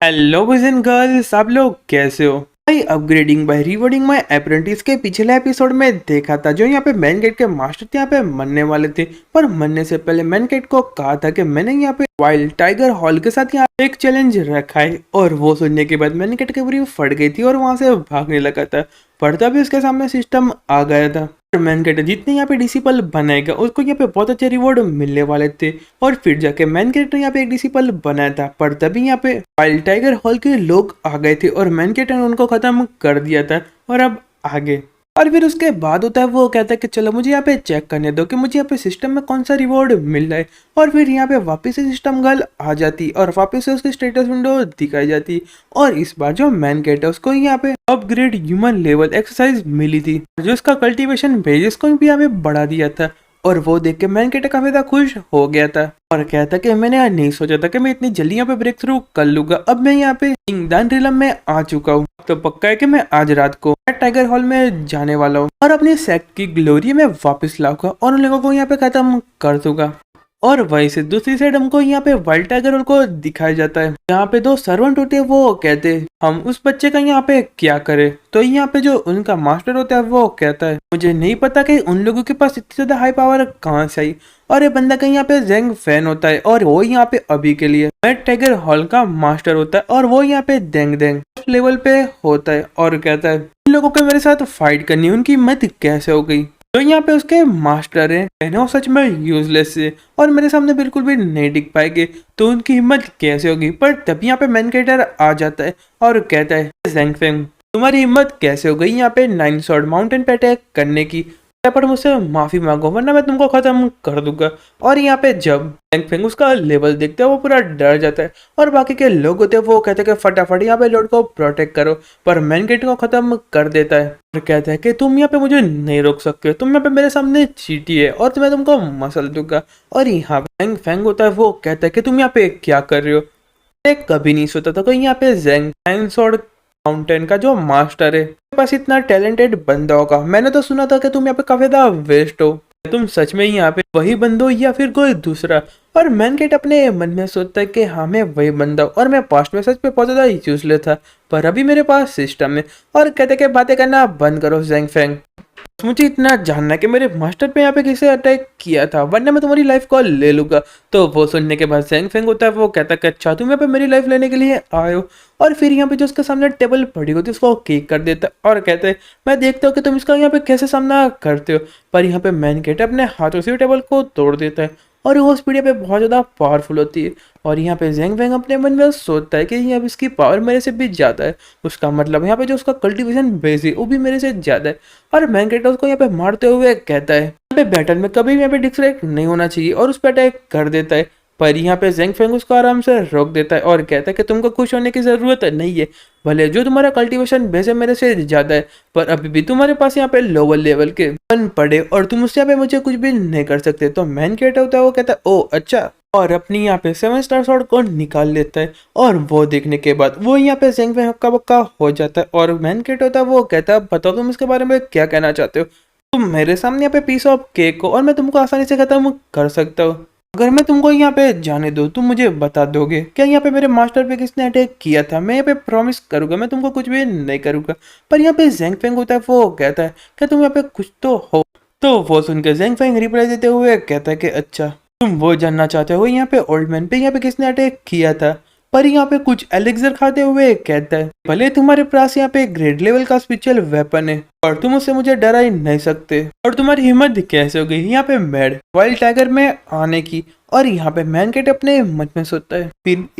Hello boys and girls, आप लोग कैसे हो भाई। अपग्रेडिंग बाय रीवर्डिंग माय अप्रेंटिस के पिछले एपिसोड में देखा था, जो यहाँ पे मैन गेट के मास्टर यहाँ पे मरने वाले थे। पर मरने से पहले मैन गेट को कहा था कि मैंने यहाँ पे वाइल्ड टाइगर हॉल के साथ यहाँ एक चैलेंज रखा है, और वो सुनने के बाद मैन गेट की पूरी फट गई थी और वहां से भागने लगा था। पर तभी उसके सामने सिस्टम आ गया था। मैन गेट जितने यहाँ पे डिसिपल बनाएगा उसको यहाँ पे बहुत अच्छे रिवॉर्ड मिलने वाले थे। और फिर जाके मैन गेट ने यहाँ पे एक डिसिपल बनाया था, पर तभी यहाँ पे वाइल्ड टाइगर हॉल के लोग आ गए थे और मैन गेट ने उनको खत्म कर दिया था। और अब आगे और फिर उसके बाद होता है, वो कहता है कि चलो मुझे यहाँ पे चेक करने दो कि मुझे यहाँ पे सिस्टम में कौन सा रिवॉर्ड मिल रहा है। और फिर यहाँ पे वापस से सिस्टम गर्ल आ जाती और वापस से उसकी स्टेटस विंडो दिखाई जाती। और इस बार जो मैन गेट है उसको यहाँ पे अपग्रेड ह्यूमन लेवल एक्सरसाइज मिली थी, जो इसका कल्टीवेशन बेसिस को भी यहाँ पे बढ़ा दिया था। और वो देख के मैन गेट काफी ज्यादा खुश हो गया था और कहता कि मैंने यार नहीं सोचा था कि मैं इतनी जल्दी यहाँ पे ब्रेक थ्रू कर लूंगा। अब मैं यहाँ पे किंगडम रिलम में आ चुका हूँ, तो पक्का है कि मैं आज रात को टाइगर हॉल में जाने वाला हूँ और अपनी सेक्ट की ग्लोरी में वापस लाऊंगा और उन लोगों को यहाँ पे खत्म कर दूंगा। और वहीं से दूसरी साइड हमको यहाँ पे वाइल्ड टाइगर हॉल को दिखाया जाता है। यहाँ पे दो सर्वेंट होते हैं, वो कहते हैं हम उस बच्चे का यहाँ पे क्या करें। तो यहाँ पे जो उनका मास्टर होता है वो कहता है मुझे नहीं पता कि उन लोगों के पास इतनी ज्यादा हाई पावर कहाँ से आई। और ये बंदा का यहाँ पे जेंग फैन होता है और वो यहाँ पे अभी के लिए वाइल्ड टाइगर हॉल का मास्टर होता है और वो यहाँ पे देंग देंग लेवल पे होता है। और कहता है इन लोगों को मेरे साथ फाइट करनी, उनकी हिम्मत कैसे हो गई। तो यहाँ पे उसके मास्टर है वो सच में यूजलेस है और मेरे सामने बिल्कुल भी नहीं टिक पाएंगे, तो उनकी हिम्मत कैसे होगी। पर तभी यहाँ पे मैन गेटर आ जाता है और कहता है जेंग फेंग तुम्हारी हिम्मत कैसे हो गई यहाँ पे 9 स्वॉर्ड माउंटेन पे अटैक करने की, पर मुझसे माफी मांगो वरना मैं तुमको खत्म कर दूंगा। और यहाँ पे जब जेंग फेंग उसका लेवल देखते हैं वो पूरा डर जाता है और बाकी के लोग होते हैं वो कहते हैं कि फटाफट यहाँ पे लॉर्ड को प्रोटेक्ट करो। पर मैन गेट को खत्म कर देता है और कहता है कि तुम यहाँ पे मुझे नहीं रोक सकते, तुम यहाँ पे मेरे सामने चीटी है और मैं तुमको मसल दूंगा। और यहाँ पे जेंग फेंग होता है, वो कहता है कि तुम यहाँ पे क्या कर रहे हो। मैं कभी नहीं सोचा था कि यहाँ पे जेंग फेंग माउंटेन का जो मास्टर है पास इतना टैलेंटेड बंदा होगा। मैंने तो सुना था कि तुम यहाँ पे काफी ज्यादा वेस्ट हो, तुम सच में यहाँ पे वही बंदो हो या फिर कोई दूसरा। और मैन गेट अपने मन में सोचता है कि हाँ मैं वही बंदा हूँ और मैं पास्ट में सच में बहुत ज्यादा यूजलेस था, पर अभी मेरे पास सिस्टम है। और कहते कि बातें करना बंद करो जेंग फेंग, मुझे इतना जानना है कि मेरे मास्टर पे यहाँ पे किसे अटैक किया था वरना मैं तुम्हारी लाइफ को ले लूंगा। तो वो सुनने के बाद जेंग फेंग होता है, वो कहता है कि अच्छा तुम यहाँ पे मेरी लाइफ लेने के लिए आए हो। और फिर यहाँ पे जो उसके सामने टेबल पड़ी होती है उसको केक कर देता है और कहते हैं मैं देखता हूँ कि तुम इसका यहाँ पे कैसे सामना करते हो। पर यहाँ पे मैन गेट अपने हाथों से टेबल को तोड़ देता है और वो स्पीड पे बहुत ज़्यादा पावरफुल होती है। और यहाँ पे जेंग वेंग अपने मन में सोचता है कि यहाँ पे इसकी पावर मेरे से भी ज़्यादा है, उसका मतलब यहाँ पे जो उसका कल्टीवेशन बेस है वो भी मेरे से ज़्यादा है। और मैन गेट उसको यहाँ पे मारते हुए कहता है यहाँ पे बैटल में कभी भी यहाँ पे डिस्ट्रैक्ट नहीं होना चाहिए और उस पर अटैक कर देता है। पर यहाँ पे जेंग फेंग उसको आराम से रोक देता है और कहता है कि तुमको खुश होने की जरूरत नहीं है, भले जो तुम्हारा कल्टीवेशन बेस है मेरे से ज्यादा है, पर अभी भी तुम्हारे पास यहाँ पे लोअर लेवल के बन पड़े और तुम उससे यहाँ पे मुझे कुछ भी नहीं कर सकते। तो मैन गेट होता है, वो कहता है ओ अच्छा, और अपनी यहाँ पे 7 स्टार स्वॉर्ड को निकाल लेता है। और वो देखने के बाद वो यहाँ पे जेंग फेंग हक्का बक्का हो जाता है और मैन गेट होता है, वो कहता है बताओ तुम इसके बारे में क्या कहना चाहते हो। तुम मेरे सामने यहाँ पे पीस ऑफ केक हो और मैं तुमको आसानी से खत्म कर सकता हूँ। अगर मैं तुमको यहाँ पे जाने दूँ तुम मुझे बता दोगे क्या यहाँ पे मेरे मास्टर पे किसने अटैक किया था। मैं यहाँ पे प्रॉमिस करूंगा मैं तुमको कुछ भी नहीं करूंगा। पर यहाँ पे जेंग फेंग होता है, वो कहता है कि तुम यहाँ पे कुछ तो हो। तो वो सुन के जेंग फेंग रिप्लाई देते हुए कहता है कि अच्छा तुम वो जानना चाहते हो यहाँ पे ओल्ड मैन पे यहाँ पे किसने अटैक किया था। पर यहाँ पे कुछ एलेक्सर खाते हुए कहता है भले तुम्हारे पास यहाँ पे ग्रेड लेवल का स्पेशल वेपन है और तुम उससे मुझे डरा ही नहीं सकते, और तुम्हारी हिम्मत कैसे हो गई यहाँ पे मैड वाइल्ड टाइगर में आने की। और यहाँ पे मैन गेट अपने मन में सोचता है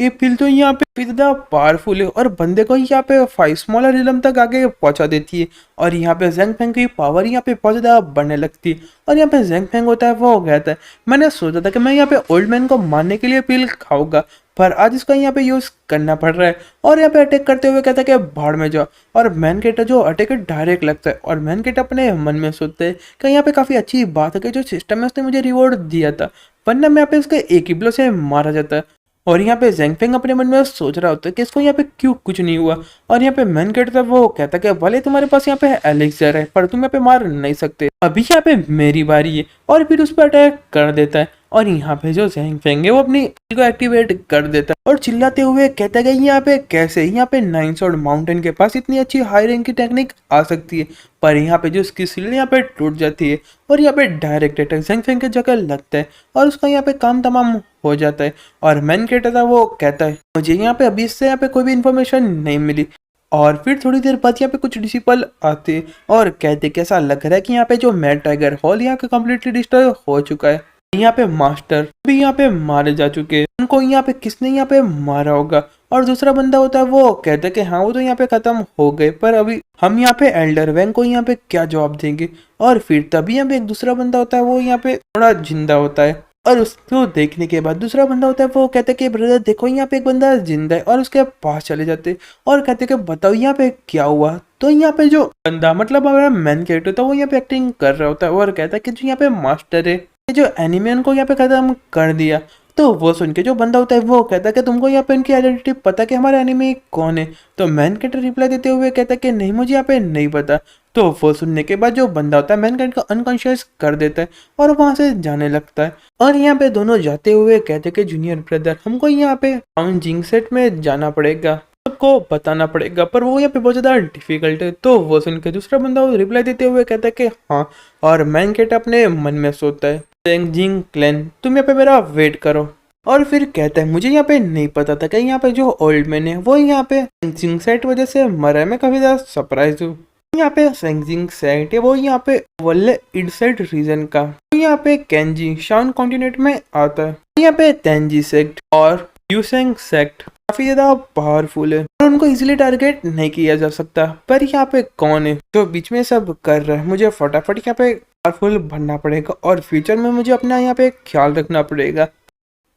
फिर तो यहाँ पे ज्यादा पावरफुल है और बंदे को यहाँ पे 5 स्मॉलर रिलम तक आगे पहुंचा देती है। और यहाँ पे जेंग फेंग की पावर यहाँ पे बहुत ज्यादा बढ़ने लगती है। और यहाँ पे जेंग फेंग होता है, वो कहता है मैंने सोचा था कि मैं यहाँ पे ओल्ड मैन को मारने के लिए पिल खाऊंगा, पर आज इसका यहाँ पे यूज करना पड़ रहा है। और यहाँ पे अटैक करते हुए कहता है कि भाड़ में जाओ। और मैन गेट जो अटैक डायरेक्ट लगता है और मैन गेट अपने मन में सोचते हैं कि यहाँ पे काफी अच्छी बात है कि जो सिस्टम है उसने मुझे रिवॉर्ड दिया था, वरना मैं यहाँ पे उसके एक ही ब्लो से मारा जाता है। और यहाँ पे जेंग फेंग अपने मन में सोच रहा होता है कि इसको यहाँ पे क्यों कुछ नहीं हुआ। और यहाँ पे मैन गेट था, वो कहता है कि भले तुम्हारे पास यहाँ पे एलेक्सर है पर तुम यहाँ पे मार नहीं सकते, अभी यहाँ पे मेरी बारी है। और फिर उस पर अटैक कर देता है और यहाँ पे जो ज़ेंग फेंग है वो अपनी को एक्टिवेट कर देता है और चिल्लाते हुए कहता है कि यहाँ पे कैसे यहाँ पे नाइन सॉर्ड माउंटेन के पास इतनी अच्छी हाई रैंक की टेक्निक आ सकती है। पर यहाँ पे जो उसकी सीढ़ी यहाँ पे टूट जाती है और यहाँ पे डायरेक्ट अटैक ज़ेंग फेंग के जगह लगता है और उसका यहाँ पे काम तमाम हो जाता है। और मैन कहता था वो कहता है मुझे यहाँ पे अभी इससे यहाँ पे कोई भी इन्फॉर्मेशन नहीं मिली। और फिर थोड़ी देर बाद यहाँ पे कुछ डिसिपल आते और कहते कि ऐसा लग रहा है कि यहाँ पे जो मैड टाइगर हॉल यहाँ का कम्प्लीटली डिस्ट्रॉय हो चुका है। यहाँ पे मास्टर भी यहाँ पे मारे जा चुके हैं, उनको यहाँ पे किसने यहाँ पे मारा होगा। और दूसरा बंदा होता है वो कहता है कि हाँ वो तो यहाँ पे खत्म हो गए, पर अभी हम यहाँ पे एल्डर वैंग को यहाँ पे क्या जवाब देंगे। और फिर तभी यहाँ पे एक दूसरा बंदा होता है वो यहाँ पे थोड़ा जिंदा होता है और उसको देखने के बाद दूसरा बंदा होता है वो कहता है कि ब्रदर देखो यहाँ पे एक बंदा जिंदा है। और उसके पास चले जाते और कहते कि बताओ यहाँ पे क्या हुआ। तो यहाँ पे जो बंदा मतलब हमारा मैन कैरेक्टर था वो यहाँ पे एक्टिंग कर रहा होता है और कहता है कि जो यहाँ पे मास्टर है जो एनिमियन को यहाँ पे खत्म कर दिया। तो वो सुन के जो बंदा होता है वो कहता है कि तुमको यहाँ पे इनकी आइडेंटिटी पता कि हमारा एनिमी कौन है। तो मैन कैरेक्टर रिप्लाई देते हुए कहता है कि नहीं मुझे यहाँ पे नहीं पता। तो वो सुनने के बाद जो बंदा होता है मैन कैरेक्टर को अनकॉन्शियस कर देता है और वहां से जाने लगता है। और यहाँ पे दोनों जाते हुए कहते हैं कि जूनियर ब्रदर हमको यहाँ पे जिंग सेट में जाना पड़ेगा, सबको बताना पड़ेगा, पर वो यहाँ पे बहुत ज़्यादा डिफिकल्ट है। तो वो सुन के दूसरा बंदा रिप्लाई देते हुए कहता है कि हाँ। और मैन कैरेक्टर अपने मन में सोचता है जिंग क्लैन तुम यहाँ पे मेरा वेट करो। और फिर कहता है मुझे यहाँ पे नहीं पता था कि यहाँ पे जो ओल्ड मैन है वो यहाँ पे जिंग सेट वजह से मरा है, मैं काफी ज्यादा सरप्राइज हूँ। यहाँ पे सेंजिंग सेट है वो यहाँ पे वल्ले इडसेट रीजन का, तो यहाँ पे केंजी शाउन कॉन्टिनेंट में आता है। यहाँ पे तेंजी सेक्ट और यूसेंग सेक्ट काफी ज्यादा पावरफुल है और उनको इजीली टारगेट नहीं किया जा सकता। पर यहाँ पे कौन है जो बीच में सब कर रहा है, मुझे फटाफट यहाँ पे पावरफुल बनना पड़ेगा और फ्यूचर में मुझे अपना यहाँ पे ख्याल रखना पड़ेगा।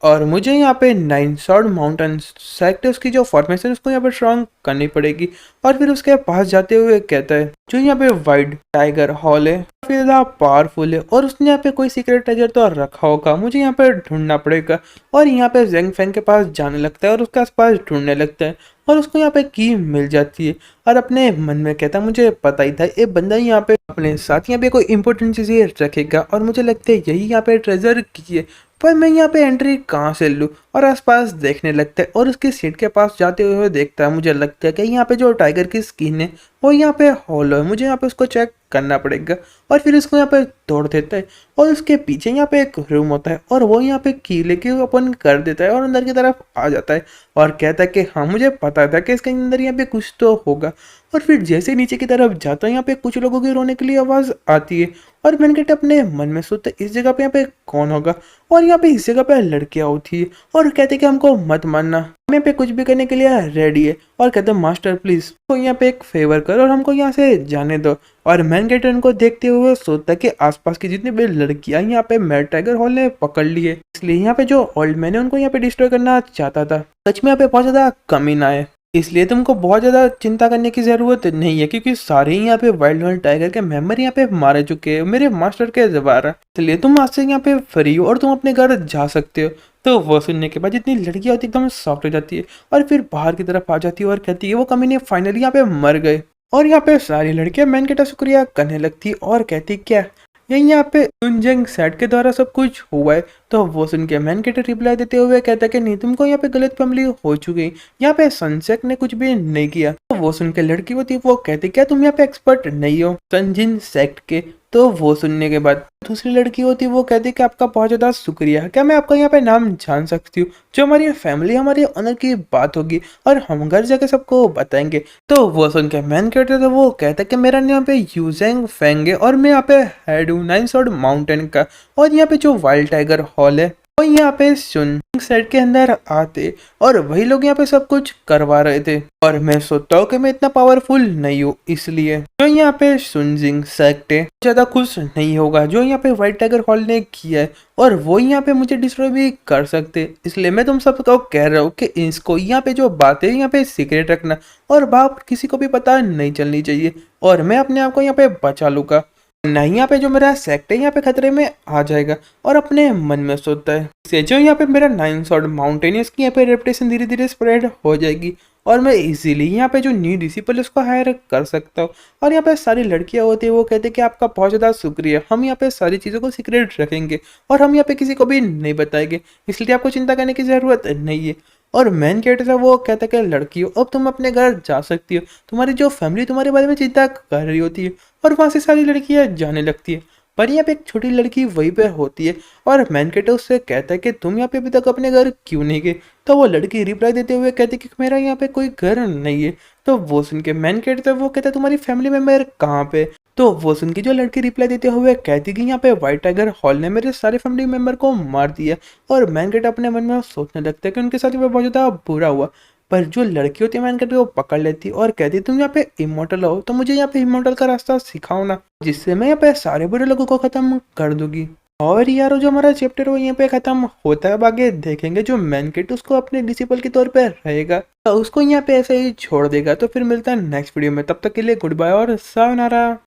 और मुझे यहाँ पे नाइन सॉर्ड माउंटेन सेक्टर्स की जो फॉर्मेशन उसको यहाँ पे स्ट्रॉन्ग करनी पड़ेगी। और फिर उसके पास जाते हुए कहता है जो यहाँ पे वाइट टाइगर हॉल है काफी ज्यादा पावरफुल है और उसने यहाँ पे कोई सीक्रेट ट्रेजर तो रखा होगा, मुझे यहाँ पे ढूंढना पड़ेगा। और यहाँ पे ज़ेंग फेंग के पास जाने लगता है और उसके आसपास ढूंढने लगता है और उसको यहाँ पे की मिल जाती है। और अपने मन में कहता है मुझे पता ही था ये बंदा यहाँ पे अपने साथ यहाँ पे कोई इंपॉर्टेंट चीजें रखेगा और मुझे लगता है यही यहाँ पे ट्रेजर की है, पर मैं यहाँ पे एंट्री कहाँ से लूँ। और आसपास देखने लगता है और उसकी सीट के पास जाते हुए देखता है, मुझे लगता है कि यहाँ पे जो टाइगर की स्किन है वो यहाँ पे हॉलो है, मुझे यहाँ पे उसको चेक करना पड़ेगा। और फिर उसको यहाँ पे तोड़ देता है और उसके पीछे यहाँ पे एक रूम होता है और वो यहाँ पे की लेके ओपन कर देता है और अंदर की तरफ आ जाता है और कहता है कि हाँ मुझे पता था कि इसके अंदर यहाँ पे कुछ तो होगा। और फिर जैसे नीचे की तरफ जाता है यहाँ पे कुछ लोगों की रोने के लिए आवाज आती है और मैनकेट अपने मन में सोचता है इस जगह पे यहाँ पे कौन होगा। और यहाँ पे इस जगह पे लड़कियां होती है और कहते कि हमको मत मानना, हम यहाँ पे कुछ भी करने के लिए रेडी है। और कहते मास्टर प्लीज तो यहाँ पे एक फेवर करो और हमको यहाँ से जाने दो। और मैनकेट उनको देखते हुए सोचता है कि आसपास की जितनी भी लड़कियां यहाँ पे मैड टाइगर हॉल ने पकड़ लिए, इसलिए यहाँ पे जो ओल्ड मैन है उनको यहाँ पे डिस्ट्रॉय करना चाहता था। सच में यहाँ पे बहुत ज्यादा कमी ना है, इसलिए तुमको बहुत ज़्यादा चिंता करने की ज़रूरत नहीं है क्योंकि सारे ही यहाँ पे वाइल्ड वर्ल्ड टाइगर के मेंबर यहाँ पे मारे चुके हैं मेरे मास्टर के द्वारा, इसलिए तुम आज से यहाँ पे फ्री हो और तुम अपने घर जा सकते हो। तो वो सुनने के बाद जितनी लड़कियाँ होती एकदम सॉफ्ट हो जाती है और फिर बाहर की तरफ आ जाती है और कहती है वो कमीने फाइनली यहाँ पे मर गए। और यहाँ पे सारी लड़कियां मैन का शुक्रिया करने लगती और कहती क्या यही यहाँ पे सुनजंग सेट के द्वारा सब कुछ हुआ है। तो वो सुन के मैन के रिप्लाई देते हुए कहता है कि नहीं तुमको यहाँ पे गलत फैमिली हो चुकी, यहाँ पे सनसेट ने कुछ भी नहीं किया। तो वो सुन के लड़की होती वो कहती क्या तुम यहाँ पे एक्सपर्ट नहीं हो संजिन सेक्ट के। तो वो सुनने के बाद दूसरी लड़की होती वो कहती कि आपका बहुत ज्यादा शुक्रिया, क्या मैं आपका यहाँ पे नाम जान सकती हूँ? जो हमारी फैमिली हमारी ऑनर की बात होगी और हम घर जाके सबको बताएंगे। तो वो सुन के मैन कहते थे वो कहता कि मेरा यहाँ पे यूजेंग फेंग है और मैं यहाँ पे हेड हूँ नाइन सॉर्ड माउंटेन का। और यहाँ पे जो वाइल्ड टाइगर हॉल है वो यहाँ पे सुन सेट के अंदर आते और वही लोग यहाँ पे सब कुछ करवा रहे थे। और मैं सोचता हूँ कि मैं इतना पावरफुल नहीं हूँ, इसलिए जो यहाँ पे सुनजिंग सेक्ट है ज्यादा खुश नहीं होगा जो यहाँ पे व्हाइट टाइगर हॉल ने किया है और वो यहाँ पे मुझे डिस्ट्रॉय भी कर सकते। इसलिए मैं तुम सबको कह रहा हूँ कि इसको यहाँ पे जो बात है यहाँ पे सीक्रेट रखना और बात किसी को भी पता नहीं चलनी चाहिए और मैं अपने आप को यहाँ पे बचा लूंगा, नहीं यहाँ पे जो मेरा सेक्ट है यहाँ पे खतरे में आ जाएगा। और अपने मन में सोचता है इससे जो यहाँ पे मेरा नाइन सॉर्ड माउंटेन है इसकी यहाँ पे रेपुटेशन धीरे धीरे स्प्रेड हो जाएगी और मैं इजीली यहाँ पे जो न्यू डिसिपल उसको हायर कर सकता हूँ। और यहाँ पे सारी लड़कियाँ होती है वो कहते हैं कि आपका बहुत ज़्यादा शुक्रिया, हम यहाँ पे सारी चीज़ों को सीक्रेट रखेंगे और हम यहाँ पे किसी को भी नहीं बताएंगे, इसलिए आपको चिंता करने की ज़रूरत नहीं है। और मेन कैरेक्टर वो कहता है कि लड़कियों अब तुम अपने घर जा सकती हो, तुम्हारी जो फैमिली तुम्हारे बारे में चिंता कर रही होती है। और वहाँ से सारी लड़कियाँ जाने लगती है, पर यहाँ पे एक छोटी लड़की वहीं पे होती है और मैन कैरेक्टर उससे कहता है कि तुम यहाँ पे अभी तक अपने घर क्यों नहीं गए। तो वो लड़की रिप्लाई देते हुए कहती है कि मेरा यहाँ पे कोई घर नहीं है। तो वो सुन के मैन कैरेक्टर वो कहता है तुम्हारी फैमिली मेम्बर कहाँ पे। तो वो सुन के जो लड़की रिप्लाई देते हुए कहती कि यहाँ पे व्हाइट टाइगर हॉल ने मेरे सारे फैमिली मेंबर को मार दिया। और मैन कैरेक्टर अपने मन में सोचने लगता है कि उनके साथ ये बहुत ज़्यादा बुरा हुआ। पर जो लड़की होती है मैन कैरेक्टर को पकड़ लेती और कहती तुम यहाँ पे इमोर्टल हो तो मुझे यहाँ पे इमोर्टल का रास्ता सिखाओ ना, जिससे मैं यहाँ पे सारे बुरे लोगों को खत्म कर दूंगी। और यार जो हमारा चैप्टर वो यहाँ पे खत्म होता है। अब आगे देखेंगे जो मैन किट उसको अपने डिसिपल के तौर पे रहेगा तो उसको यहाँ पे ऐसे ही छोड़ देगा। तो फिर मिलता है नेक्स्ट वीडियो में, तब तक के लिए गुड बाय और सायोनारा।